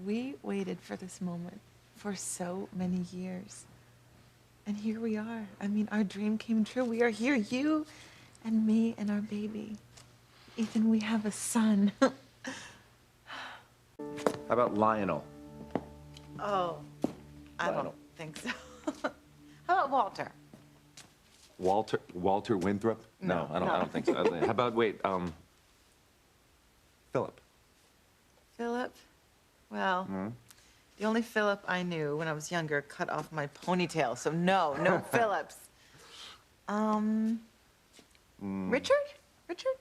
We waited for this moment for so many years. And here we are. I mean, our dream came true. We are here, you and me and our baby. Ethan, we have a son. How about Lionel? Oh, I Lionel. don't think so. How about Walter? Walter Winthrop? No, I don't think so. How about, wait, Philip? Philip? Well, the only Philip I knew when I was younger cut off my ponytail, so no Phillips. Richard? Richard?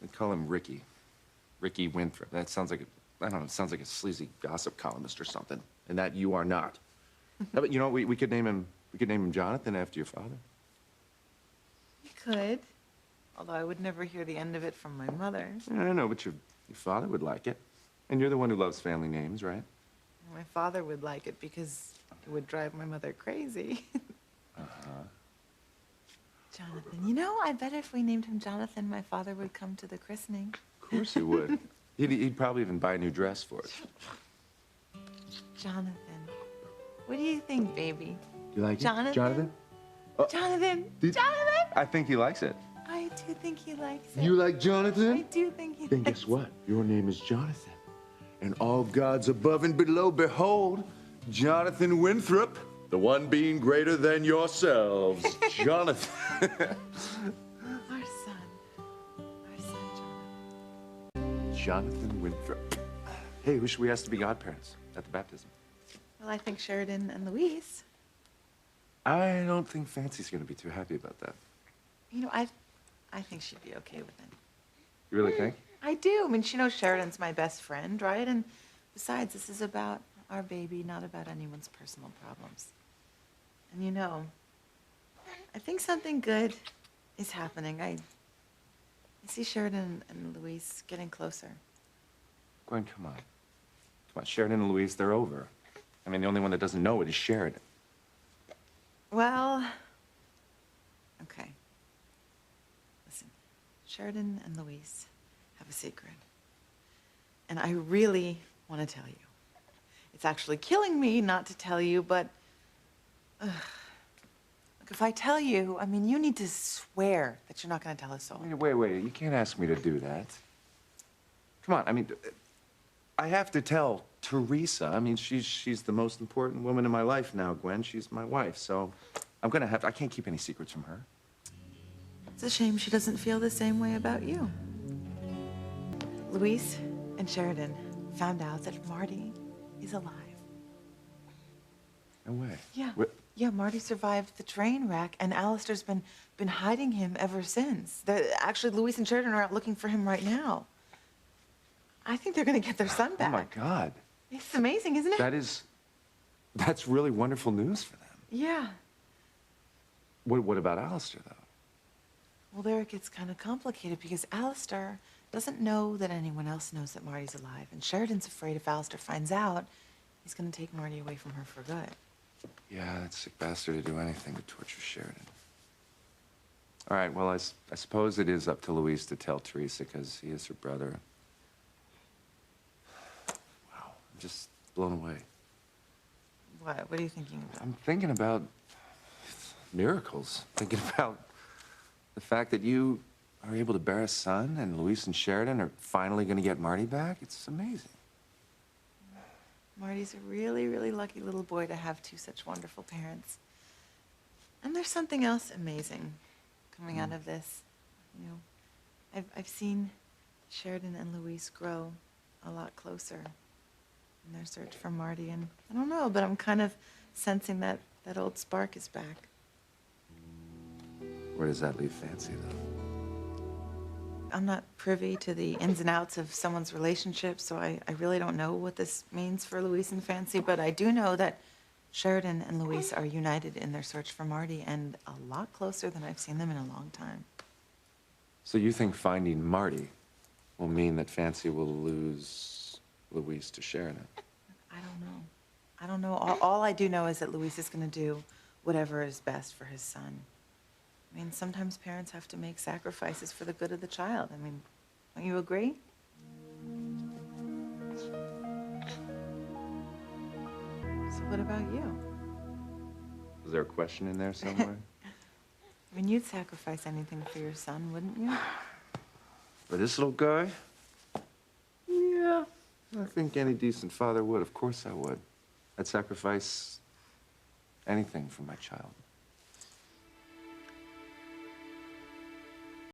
They call him Ricky. Ricky Winthrop. That sounds like I don't know, it sounds like a sleazy gossip columnist or something. And that you are not. How about, you know, we could name him Jonathan after your father. You could. Although I would never hear the end of it from my mother. I don't know, but your father would like it. And you're the one who loves family names, right? My father would like it because it would drive my mother crazy. Jonathan. You know, I bet if we named him Jonathan, my father would come to the christening. Of course he would. He'd probably even buy a new dress for it. Jonathan. What do you think, baby? You like Jonathan? it? Jonathan? Jonathan! Jonathan? Jonathan! I think he likes it. I do think he likes it. You like Jonathan? I do think he Then likes guess what? Your name is Jonathan. And all gods above and below, behold, Jonathan Winthrop, the one being greater than yourselves. Jonathan. Our son, Jonathan. Jonathan Winthrop. Hey, who should we ask to be godparents at the baptism? Well, I think Sheridan and Louise. I don't think Fancy's gonna be too happy about that. You know, I think she'd be okay with it. You really think? I do. I mean, she knows Sheridan's my best friend, right? And besides, this is about our baby, not about anyone's personal problems. And you know, I think something good is happening. I see Sheridan and Louise getting closer. Gwen, come on. Come on, Sheridan and Louise, they're over. I mean, the only one that doesn't know it is Sheridan. Well, okay. Listen, Sheridan and Louise have a secret. And I really want to tell you. It's actually killing me not to tell you, but look, if I tell you, I mean, you need to swear that you're not going to tell us all. Wait. You can't ask me to do that. Come on, I mean, I have to tell Teresa. I mean, she's the most important woman in my life now, Gwen. She's my wife, so I can't keep any secrets from her. It's a shame she doesn't feel the same way about you. Louise and Sheridan found out that Marty is alive. No way. Yeah. What? Yeah, Marty survived the train wreck, and Alistair's been hiding him ever since. Actually, Louise and Sheridan are out looking for him right now. I think they're going to get their son back. Oh, my God. It's amazing, isn't it? That's really wonderful news for them. Yeah. What about Alistair, though? Well, there it gets kind of complicated because Alistair doesn't know that anyone else knows that Marty's alive. And Sheridan's afraid if Alistair finds out, he's going to take Marty away from her for good. Yeah, that sick bastard would do anything to torture Sheridan. All right, well, I suppose it is up to Louise to tell Teresa because he is her brother. Wow, I'm just blown away. What? What are you thinking about? I'm thinking about miracles. Thinking about the fact that you are able to bear a son and Louise and Sheridan are finally going to get Marty back. It's amazing. Marty's a really, really lucky little boy to have two such wonderful parents. And there's something else amazing coming out of this. You know, I've seen Sheridan and Louise grow a lot closer in their search for Marty, and I don't know, but I'm kind of sensing that old spark is back. Where does that leave Fancy, though? I'm not privy to the ins and outs of someone's relationship, so I really don't know what this means for Louise and Fancy, but I do know that Sheridan and Louise are united in their search for Marty, and a lot closer than I've seen them in a long time. So you think finding Marty will mean that Fancy will lose Louise to Sheridan? I don't know. All I do know is that Louise is going to do whatever is best for his son. I mean, sometimes parents have to make sacrifices for the good of the child. I mean, don't you agree? what about you? Was there a question in there somewhere? I mean, you'd sacrifice anything for your son, wouldn't you? For this little guy? Yeah, I think any decent father would. Of course I would. I'd sacrifice anything for my child.